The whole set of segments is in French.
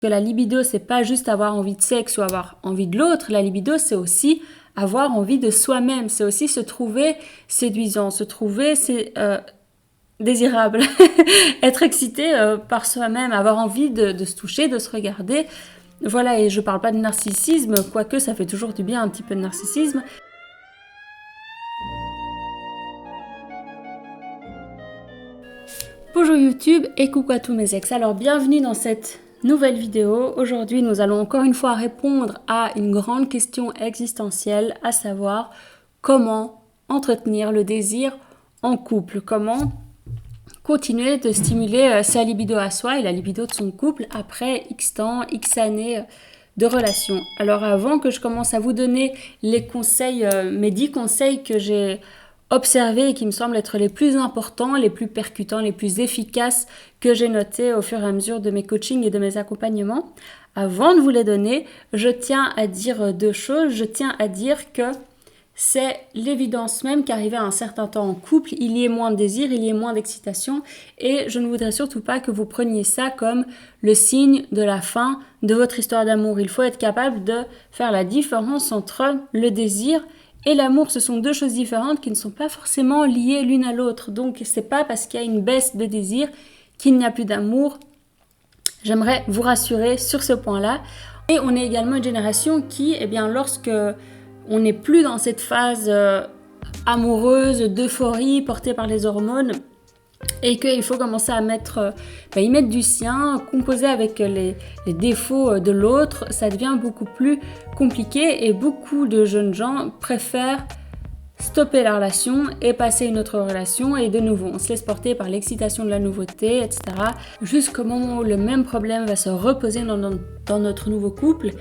Que la libido, c'est pas juste avoir envie de sexe ou avoir envie de l'autre. La libido, c'est aussi avoir envie de soi-même. C'est aussi se trouver séduisant, se trouver désirable, être excité par soi-même, avoir envie de se toucher, de se regarder. Voilà, et je parle pas de narcissisme, quoique ça fait toujours du bien un petit peu de narcissisme. Bonjour YouTube et coucou à tous mes ex. Alors bienvenue dans cette nouvelle vidéo. Aujourd'hui nous allons encore une fois répondre à une grande question existentielle, à savoir comment entretenir le désir en couple, comment continuer de stimuler sa libido à soi et la libido de son couple après X temps, X années de relation. Alors avant que je commence à vous donner les conseils, mes 10 conseils que j'ai observés et qui me semblent être les plus importants, les plus percutants, les plus efficaces que j'ai notés au fur et à mesure de mes coachings et de mes accompagnements, avant de vous les donner, je tiens à dire deux choses. Je tiens à dire que c'est l'évidence même qu'arrivé à un certain temps en couple, il y ait moins de désir, il y ait moins d'excitation et je ne voudrais surtout pas que vous preniez ça comme le signe de la fin de votre histoire d'amour. Il faut être capable de faire la différence entre le désir et l'amour. Ce sont deux choses différentes qui ne sont pas forcément liées l'une à l'autre. Donc c'est pas parce qu'il y a une baisse de désir qu'il n'y a plus d'amour. J'aimerais vous rassurer sur ce point-là. Et on est également une génération qui, lorsque on n'est plus dans cette phase amoureuse, d'euphorie portée par les hormones et qu'il faut commencer à y mettre du sien, composer avec les défauts de l'autre, ça devient beaucoup plus compliqué et beaucoup de jeunes gens préfèrent stopper la relation et passer à une autre relation et de nouveau on se laisse porter par l'excitation de la nouveauté, etc. Jusqu'au moment où le même problème va se reposer dans notre nouveau couple.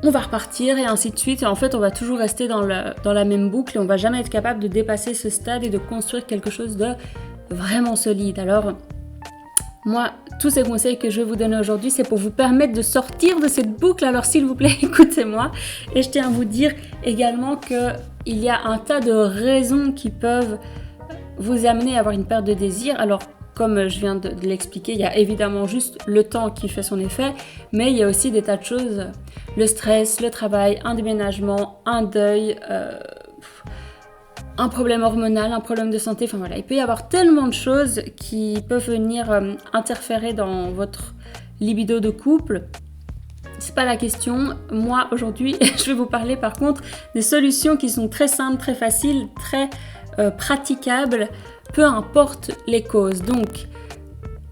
On va repartir et ainsi de suite. Et en fait, on va toujours rester dans la même boucle et on va jamais être capable de dépasser ce stade et de construire quelque chose de vraiment solide. Alors, moi, tous ces conseils que je vais vous donner aujourd'hui, c'est pour vous permettre de sortir de cette boucle. Alors, s'il vous plaît, écoutez-moi. Et je tiens à vous dire également qu'il y a un tas de raisons qui peuvent vous amener à avoir une perte de désir. Alors, comme je viens de l'expliquer, il y a évidemment juste le temps qui fait son effet, mais il y a aussi des tas de choses, le stress, le travail, un déménagement, un deuil, un problème hormonal, un problème de santé, enfin voilà, il peut y avoir tellement de choses qui peuvent venir interférer dans votre libido de couple. C'est pas la question. Moi, aujourd'hui, je vais vous parler par contre des solutions qui sont très simples, très faciles, très praticables, peu importe les causes. Donc,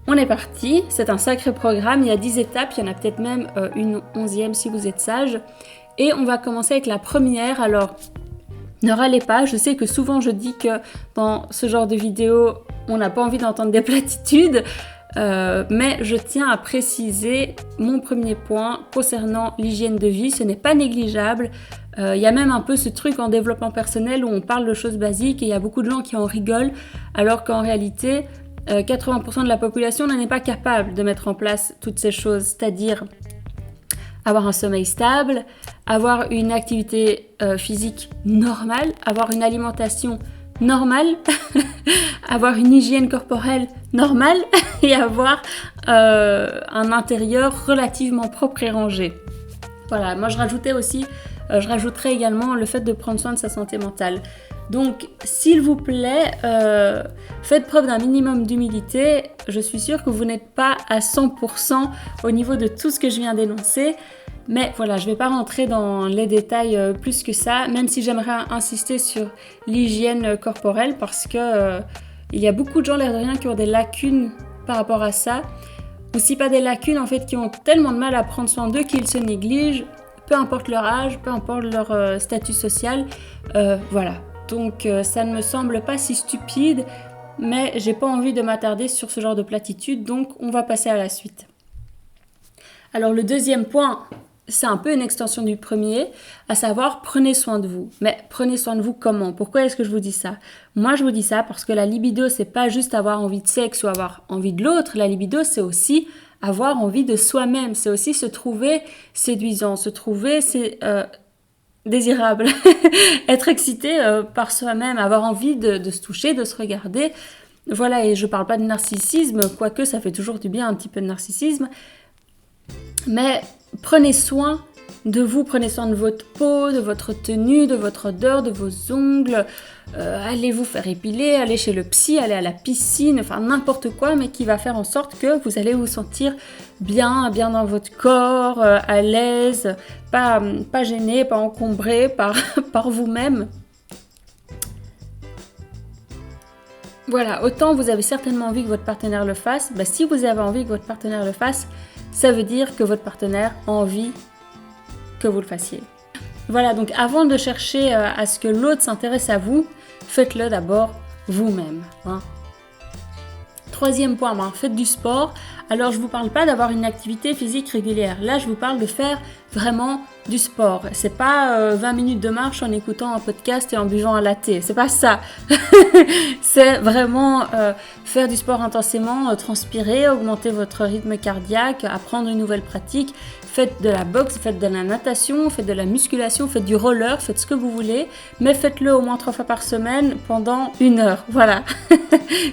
on est parti. C'est un sacré programme. Il y a 10 étapes. Il y en a peut-être même une 11e si vous êtes sage. Et on va commencer avec la première. Alors, ne râlez pas. Je sais que souvent, je dis que dans ce genre de vidéo, on n'a pas envie d'entendre des platitudes. Mais je tiens à préciser mon premier point concernant l'hygiène de vie. Ce n'est pas négligeable. Il y a même un peu ce truc en développement personnel où on parle de choses basiques et il y a beaucoup de gens qui en rigolent alors qu'en réalité 80% de la population n'en est pas capable de mettre en place toutes ces choses, c'est-à-dire avoir un sommeil stable, avoir une activité physique normale, avoir une alimentation normale, avoir une hygiène corporelle normale et avoir un intérieur relativement propre et rangé. Voilà, moi je rajouterais également le fait de prendre soin de sa santé mentale. Donc, s'il vous plaît, faites preuve d'un minimum d'humilité. Je suis sûre que vous n'êtes pas à 100% au niveau de tout ce que je viens d'énoncer. Mais voilà, je ne vais pas rentrer dans les détails plus que ça, même si j'aimerais insister sur l'hygiène corporelle parce que il y a beaucoup de gens, l'air de rien, qui ont des lacunes par rapport à ça. Ou si pas des lacunes, en fait, qui ont tellement de mal à prendre soin d'eux qu'ils se négligent, peu importe leur âge, peu importe leur statut social. Voilà. Donc, ça ne me semble pas si stupide, mais j'ai pas envie de m'attarder sur ce genre de platitudes, donc on va passer à la suite. Alors, le deuxième point, c'est un peu une extension du premier, à savoir prenez soin de vous. Mais prenez soin de vous comment ? Pourquoi est-ce que je vous dis ça ? Moi, je vous dis ça parce que la libido, c'est pas juste avoir envie de sexe ou avoir envie de l'autre. La libido, c'est aussi avoir envie de soi-même. C'est aussi se trouver séduisant, se trouver désirable, être excité par soi-même, avoir envie de se toucher, de se regarder. Voilà, et je parle pas de narcissisme, quoique ça fait toujours du bien un petit peu de narcissisme. Mais prenez soin de vous, prenez soin de votre peau, de votre tenue, de votre odeur, de vos ongles. Allez vous faire épiler, allez chez le psy, allez à la piscine, enfin n'importe quoi, mais qui va faire en sorte que vous allez vous sentir bien dans votre corps, à l'aise, pas gêné, pas encombré par vous-même. Voilà, autant vous avez certainement envie que votre partenaire le fasse, si vous avez envie que votre partenaire le fasse, ça veut dire que votre partenaire a envie que vous le fassiez. Voilà, donc avant de chercher à ce que l'autre s'intéresse à vous, faites-le d'abord vous-même. Troisième point, faites du sport. Alors je ne vous parle pas d'avoir une activité physique régulière. Là, je vous parle de faire vraiment du sport. C'est pas 20 minutes de marche en écoutant un podcast et en buvant un latte. C'est pas ça. C'est vraiment faire du sport intensément, transpirer, augmenter votre rythme cardiaque, apprendre une nouvelle pratique. Faites de la boxe, faites de la natation, faites de la musculation, faites du roller, faites ce que vous voulez, mais faites-le au moins 3 fois par semaine pendant 1 heure. Voilà,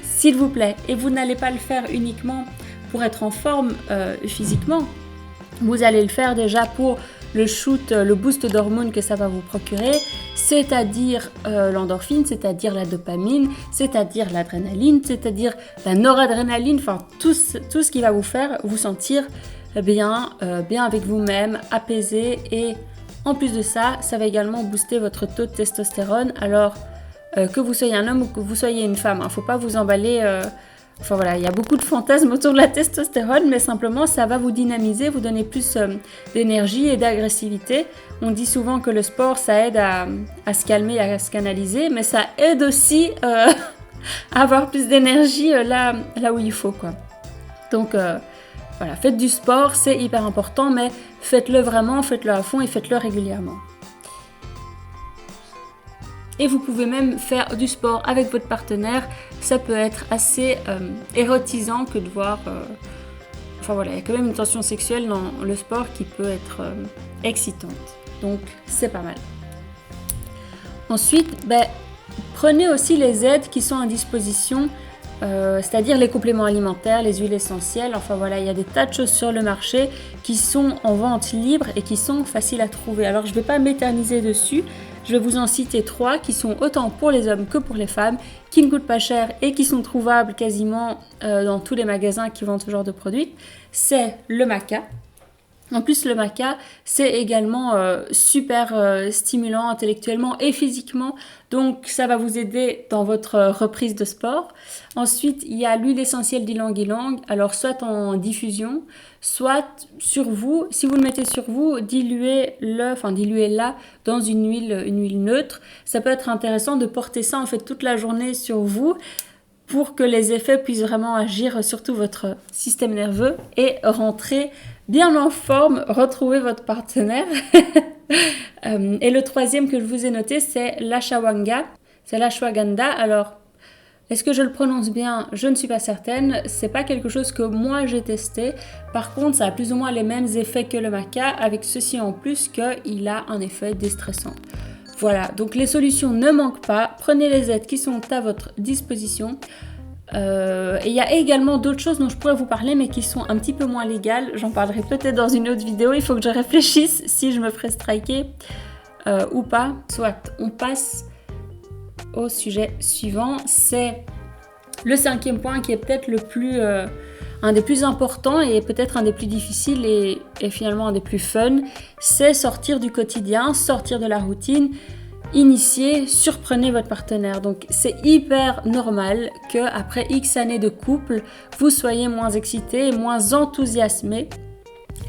s'il vous plaît. Et vous n'allez pas le faire uniquement pour être en forme physiquement. Vous allez le faire déjà pour le shoot, le boost d'hormones que ça va vous procurer, c'est-à-dire l'endorphine, c'est-à-dire la dopamine, c'est-à-dire l'adrénaline, c'est-à-dire la noradrénaline, enfin tout ce qui va vous faire vous sentir bien avec vous-même, apaisé, et en plus de ça, ça va également booster votre taux de testostérone. Alors que vous soyez un homme ou que vous soyez une femme, faut pas vous emballer. Enfin voilà, il y a beaucoup de fantasmes autour de la testostérone, mais simplement ça va vous dynamiser, vous donner plus d'énergie et d'agressivité. On dit souvent que le sport ça aide à se calmer, à se canaliser, mais ça aide aussi à avoir plus d'énergie là où il faut, quoi. Donc voilà, faites du sport, c'est hyper important, mais faites-le vraiment, faites-le à fond et faites-le régulièrement. Et vous pouvez même faire du sport avec votre partenaire. Ça peut être assez érotisant que de voir... Enfin voilà, il y a quand même une tension sexuelle dans le sport qui peut être excitante. Donc c'est pas mal. Ensuite, prenez aussi les aides qui sont à disposition, c'est-à-dire les compléments alimentaires, les huiles essentielles. Enfin voilà, il y a des tas de choses sur le marché qui sont en vente libre et qui sont faciles à trouver. Alors je ne vais pas m'éterniser dessus. Je vais vous en citer 3 qui sont autant pour les hommes que pour les femmes, qui ne coûtent pas cher et qui sont trouvables quasiment dans tous les magasins qui vendent ce genre de produits. C'est le maca. En plus, le maca, c'est également super stimulant intellectuellement et physiquement. Donc, ça va vous aider dans votre reprise de sport. Ensuite, il y a l'huile essentielle d'ylang-ylang. Alors, soit en diffusion, soit sur vous. Si vous le mettez sur vous, diluez-la dans une huile neutre. Ça peut être intéressant de porter ça en fait toute la journée sur vous, pour que les effets puissent vraiment agir sur tout votre système nerveux et rentrer bien en forme, retrouver votre partenaire. Et le troisième que je vous ai noté, c'est l'ashwagandha. C'est l'ashwagandha. Alors, est-ce que je le prononce bien? Je ne suis pas certaine. C'est pas quelque chose que moi j'ai testé. Par contre, ça a plus ou moins les mêmes effets que le maca, avec ceci en plus qu'il a un effet déstressant. Voilà, donc les solutions ne manquent pas. Prenez les aides qui sont à votre disposition. Et il y a également d'autres choses dont je pourrais vous parler, mais qui sont un petit peu moins légales. J'en parlerai peut-être dans une autre vidéo. Il faut que je réfléchisse si je me ferai striker ou pas. Soit, on passe au sujet suivant. C'est le 5e point qui est peut-être un des plus importants et peut-être un des plus difficiles et finalement un des plus fun. C'est sortir du quotidien, sortir de la routine. Initiez, surprenez votre partenaire. Donc c'est hyper normal qu'après X années de couple, vous soyez moins excités, moins enthousiasmés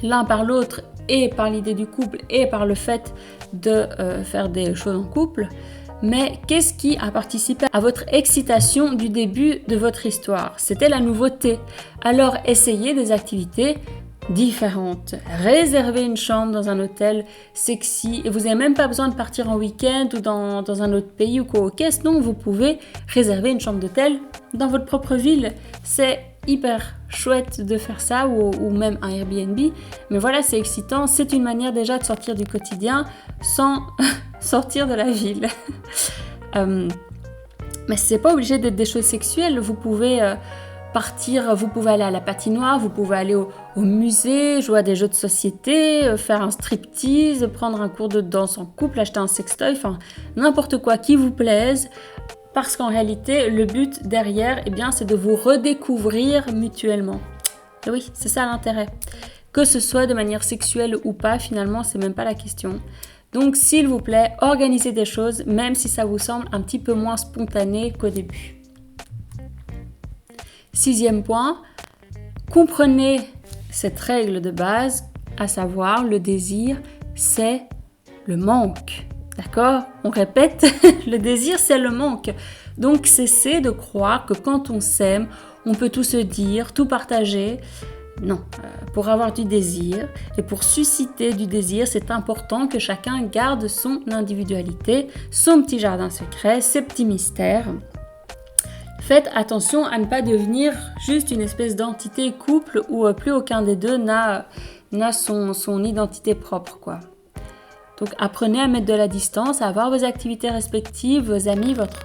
l'un par l'autre et par l'idée du couple et par le fait de faire des choses en couple. Mais qu'est-ce qui a participé à votre excitation du début de votre histoire? C'était la nouveauté. Alors essayez des activités différentes. Réservez une chambre dans un hôtel sexy et vous n'avez même pas besoin de partir en week-end ou dans un autre pays ou quoi au caisse. Non, vous pouvez réserver une chambre d'hôtel dans votre propre ville. C'est hyper chouette de faire ça ou même un Airbnb. Mais voilà, c'est excitant. C'est une manière déjà de sortir du quotidien sans sortir de la ville. Mais c'est pas obligé d'être des choses sexuelles. Vous pouvez partir, vous pouvez aller à la patinoire, vous pouvez aller au musée, jouer à des jeux de société, faire un striptease, prendre un cours de danse en couple, acheter un sextoy, enfin n'importe quoi qui vous plaise. Parce qu'en réalité, le but derrière, eh bien, c'est de vous redécouvrir mutuellement. Et oui, c'est ça l'intérêt. Que ce soit de manière sexuelle ou pas, finalement, c'est même pas la question. Donc, s'il vous plaît, organisez des choses, même si ça vous semble un petit peu moins spontané qu'au début. 6e point, comprenez cette règle de base, à savoir le désir, c'est le manque. D'accord ? On répète, le désir, c'est le manque. Donc, cessez de croire que quand on s'aime, on peut tout se dire, tout partager. Non, pour avoir du désir et pour susciter du désir, c'est important que chacun garde son individualité, son petit jardin secret, ses petits mystères. Faites attention à ne pas devenir juste une espèce d'entité couple où plus aucun des deux n'a son identité propre, quoi. Donc apprenez à mettre de la distance, à avoir vos activités respectives, vos amis, votre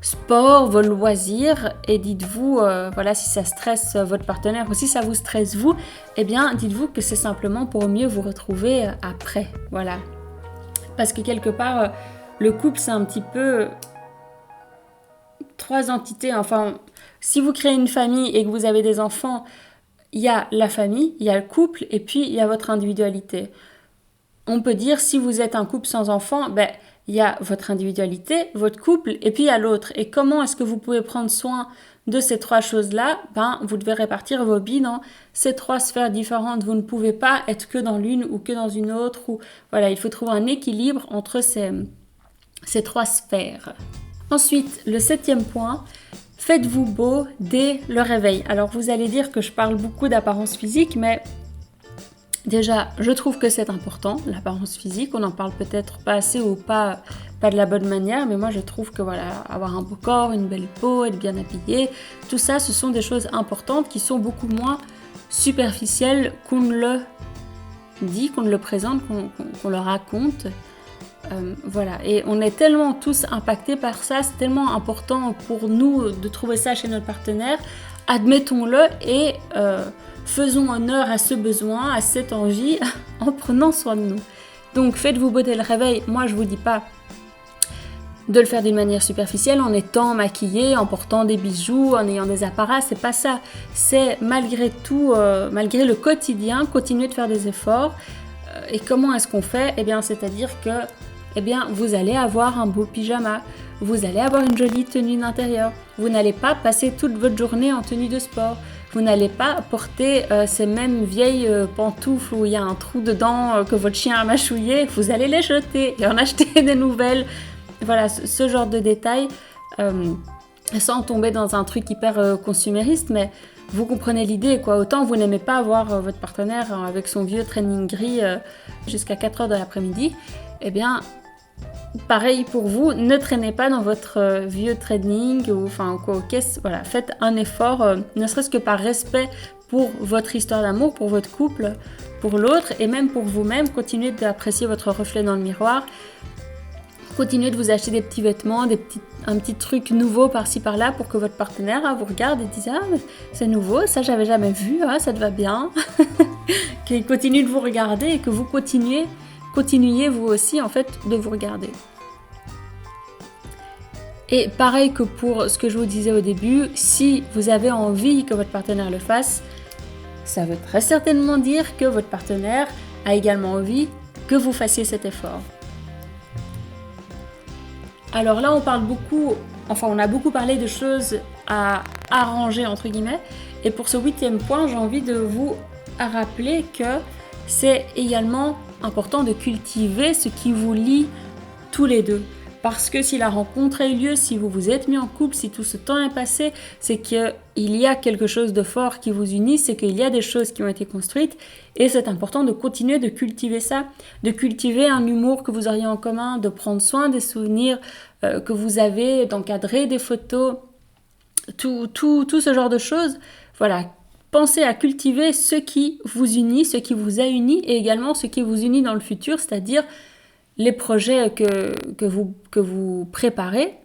sport, vos loisirs, et dites-vous, voilà, si ça stresse votre partenaire ou si ça vous stresse vous, eh bien dites-vous que c'est simplement pour mieux vous retrouver après, voilà. Parce que quelque part, le couple c'est un petit peu 3 entités, enfin, si vous créez une famille et que vous avez des enfants, il y a la famille, il y a le couple et puis il y a votre individualité. On peut dire, si vous êtes un couple sans enfants, il y a votre individualité, votre couple, et puis il y a l'autre. Et comment est-ce que vous pouvez prendre soin de ces 3 choses-là ? Vous devez répartir vos billes dans ces 3 sphères différentes. Vous ne pouvez pas être que dans l'une ou que dans une autre. Voilà, il faut trouver un équilibre entre ces 3 sphères. Ensuite, le 7e point, faites-vous beau dès le réveil. Alors, vous allez dire que je parle beaucoup d'apparence physique, mais déjà, je trouve que c'est important, l'apparence physique. On n'en parle peut-être pas assez ou pas de la bonne manière, mais moi je trouve que voilà, avoir un beau corps, une belle peau, être bien habillé, tout ça, ce sont des choses importantes qui sont beaucoup moins superficielles qu'on ne le dit, qu'on ne le présente, qu'on le raconte. Voilà, et on est tellement tous impactés par ça, c'est tellement important pour nous de trouver ça chez notre partenaire. Admettons-le et faisons honneur à ce besoin, à cette envie, en prenant soin de nous. Donc faites-vous beau dès le réveil. Moi je vous dis pas de le faire d'une manière superficielle, en étant maquillé, en portant des bijoux, en ayant des apparats, c'est pas ça. C'est malgré tout, malgré le quotidien, continuer de faire des efforts. Et comment est-ce qu'on fait ? Eh bien, c'est-à-dire que vous allez avoir un beau pyjama, vous allez avoir une jolie tenue d'intérieur, vous n'allez pas passer toute votre journée en tenue de sport, vous n'allez pas porter ces mêmes vieilles pantoufles où il y a un trou dedans que votre chien a mâchouillé, vous allez les jeter et en acheter des nouvelles. Voilà, ce genre de détails, sans tomber dans un truc hyper consumériste, mais vous comprenez l'idée, quoi. Autant vous n'aimez pas voir votre partenaire avec son vieux training gris jusqu'à 4h de l'après-midi, eh bien, pareil pour vous, ne traînez pas dans votre vieux training ou quoi, ok, voilà, faites un effort, ne serait-ce que par respect pour votre histoire d'amour, pour votre couple, pour l'autre et même pour vous-même. Continuez d'apprécier votre reflet dans le miroir. Continuez de vous acheter des petits vêtements, un petit truc nouveau par-ci par-là pour que votre partenaire vous regarde et dise « Ah, c'est nouveau, ça j'avais jamais vu, ça te va bien ». Qu'il continue de vous regarder et que vous continuiez vous aussi en fait de vous regarder. Et pareil que pour ce que je vous disais au début, si vous avez envie que votre partenaire le fasse, ça veut très certainement dire que votre partenaire a également envie que vous fassiez cet effort. Alors là, on a beaucoup parlé de choses à arranger, entre guillemets. Et pour ce 8e point, j'ai envie de vous rappeler que c'est également important de cultiver ce qui vous lie tous les deux. Parce que si la rencontre a eu lieu, si vous vous êtes mis en couple, si tout ce temps est passé, c'est qu'il y a quelque chose de fort qui vous unit, c'est qu'il y a des choses qui ont été construites et c'est important de continuer de cultiver ça, de cultiver un humour que vous auriez en commun, de prendre soin des souvenirs que vous avez, d'encadrer des photos, tout ce genre de choses. Voilà, pensez à cultiver ce qui vous unit, ce qui vous a uni et également ce qui vous unit dans le futur, c'est-à-dire les projets que vous préparez,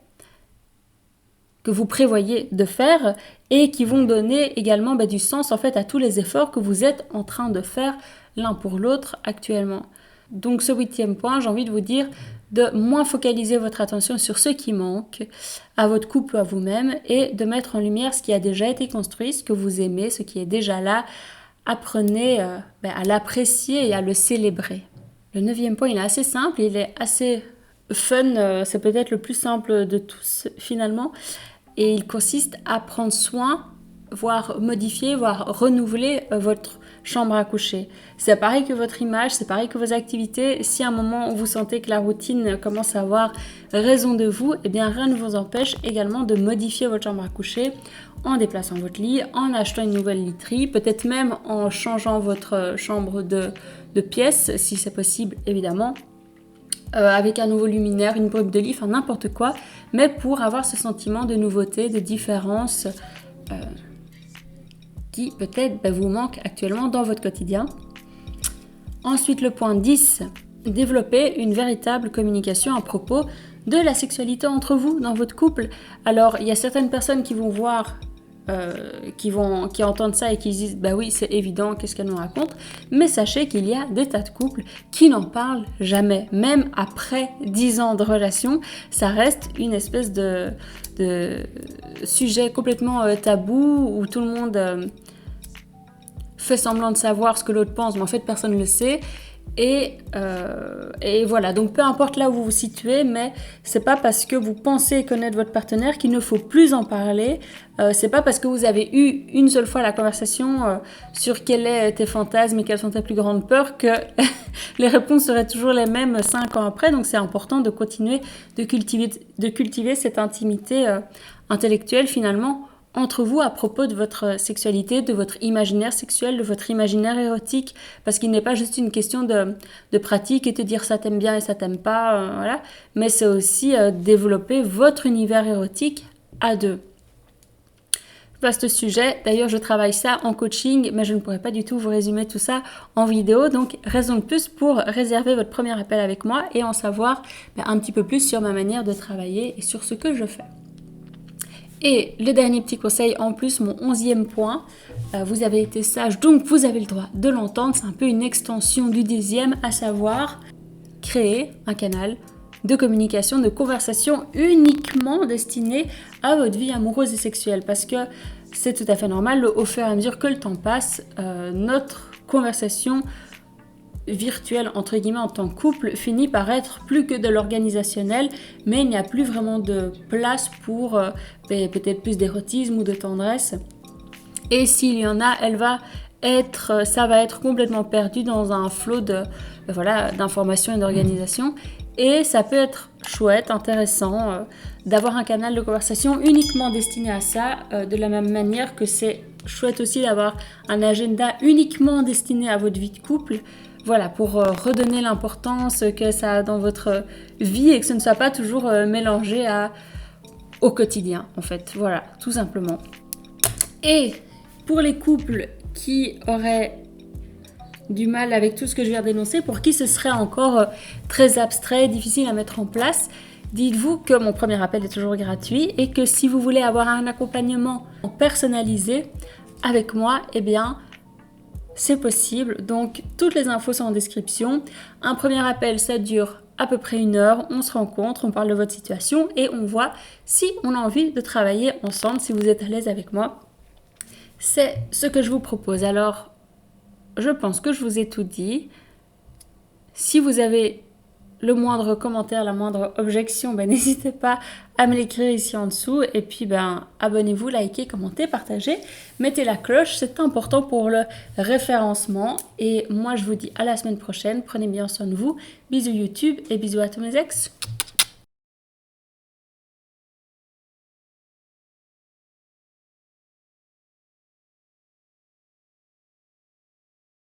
que vous prévoyez de faire et qui vont donner également du sens en fait à tous les efforts que vous êtes en train de faire l'un pour l'autre actuellement. Donc ce 8e point, j'ai envie de vous dire de moins focaliser votre attention sur ce qui manque à votre couple ou à vous-même et de mettre en lumière ce qui a déjà été construit, ce que vous aimez, ce qui est déjà là. Apprenez à l'apprécier et à le célébrer. Le 9e point, il est assez simple, il est assez fun, c'est peut-être le plus simple de tous finalement. Et il consiste à prendre soin, voire modifier, voire renouveler votre chambre à coucher. C'est pareil que votre image, c'est pareil que vos activités. Si à un moment vous sentez que la routine commence à avoir raison de vous, eh bien rien ne vous empêche également de modifier votre chambre à coucher en déplaçant votre lit, en achetant une nouvelle literie, peut-être même en changeant votre chambre de pièce, si c'est possible évidemment. Avec un nouveau luminaire, une brume de lit, enfin n'importe quoi, mais pour avoir ce sentiment de nouveauté, de différence qui peut-être vous manque actuellement dans votre quotidien. Ensuite, le point 10, développer une véritable communication à propos de la sexualité entre vous, dans votre couple. Alors, il y a certaines personnes qui vont voir qui entendent ça et qui disent oui c'est évident, qu'est-ce qu'elle nous raconte, mais sachez qu'il y a des tas de couples qui n'en parlent jamais, même après 10 ans de relation, ça reste une espèce de sujet complètement tabou où tout le monde fait semblant de savoir ce que l'autre pense, mais en fait personne ne le sait. Et voilà, donc peu importe là où vous vous situez, mais c'est pas parce que vous pensez connaître votre partenaire qu'il ne faut plus en parler. C'est pas parce que vous avez eu une seule fois la conversation sur quels sont tes fantasmes et quelles sont tes plus grandes peurs que les réponses seraient toujours les mêmes 5 ans après. Donc c'est important de continuer de cultiver cette intimité intellectuelle finalement entre vous à propos de votre sexualité, de votre imaginaire sexuel, de votre imaginaire érotique, parce qu'il n'est pas juste une question de pratique et te dire ça t'aime bien et ça t'aime pas, voilà, mais c'est aussi développer votre univers érotique à deux. Vaste sujet, d'ailleurs je travaille ça en coaching, mais je ne pourrais pas du tout vous résumer tout ça en vidéo, donc raison de plus pour réserver votre premier appel avec moi et en savoir un petit peu plus sur ma manière de travailler et sur ce que je fais. Et le dernier petit conseil, en plus, mon 11e point, vous avez été sage, donc vous avez le droit de l'entendre, c'est un peu une extension du 10e, à savoir créer un canal de communication, de conversation uniquement destiné à votre vie amoureuse et sexuelle, parce que c'est tout à fait normal, au fur et à mesure que le temps passe, notre conversation virtuel entre guillemets en tant que couple finit par être plus que de l'organisationnel, mais il n'y a plus vraiment de place pour peut-être plus d'érotisme ou de tendresse, et s'il y en a, ça va être complètement perdu dans un flot d'informations et d'organisation, et ça peut être chouette, intéressant d'avoir un canal de conversation uniquement destiné à ça, de la même manière que c'est chouette aussi d'avoir un agenda uniquement destiné à votre vie de couple. Voilà, pour redonner l'importance que ça a dans votre vie et que ce ne soit pas toujours mélangé au quotidien, en fait. Voilà, tout simplement. Et pour les couples qui auraient du mal avec tout ce que je viens d'énoncer, pour qui ce serait encore très abstrait, difficile à mettre en place, dites-vous que mon premier appel est toujours gratuit et que si vous voulez avoir un accompagnement personnalisé avec moi, eh bien, c'est possible. Donc, toutes les infos sont en description. Un premier appel, ça dure à peu près 1 heure. On se rencontre, on parle de votre situation et on voit si on a envie de travailler ensemble, si vous êtes à l'aise avec moi. C'est ce que je vous propose. Alors, je pense que je vous ai tout dit. Si vous avez le moindre commentaire, la moindre objection, n'hésitez pas à me l'écrire ici en dessous. Et puis, abonnez-vous, likez, commentez, partagez. Mettez la cloche, c'est important pour le référencement. Et moi, je vous dis à la semaine prochaine. Prenez bien soin de vous. Bisous YouTube et bisous à tous mes ex.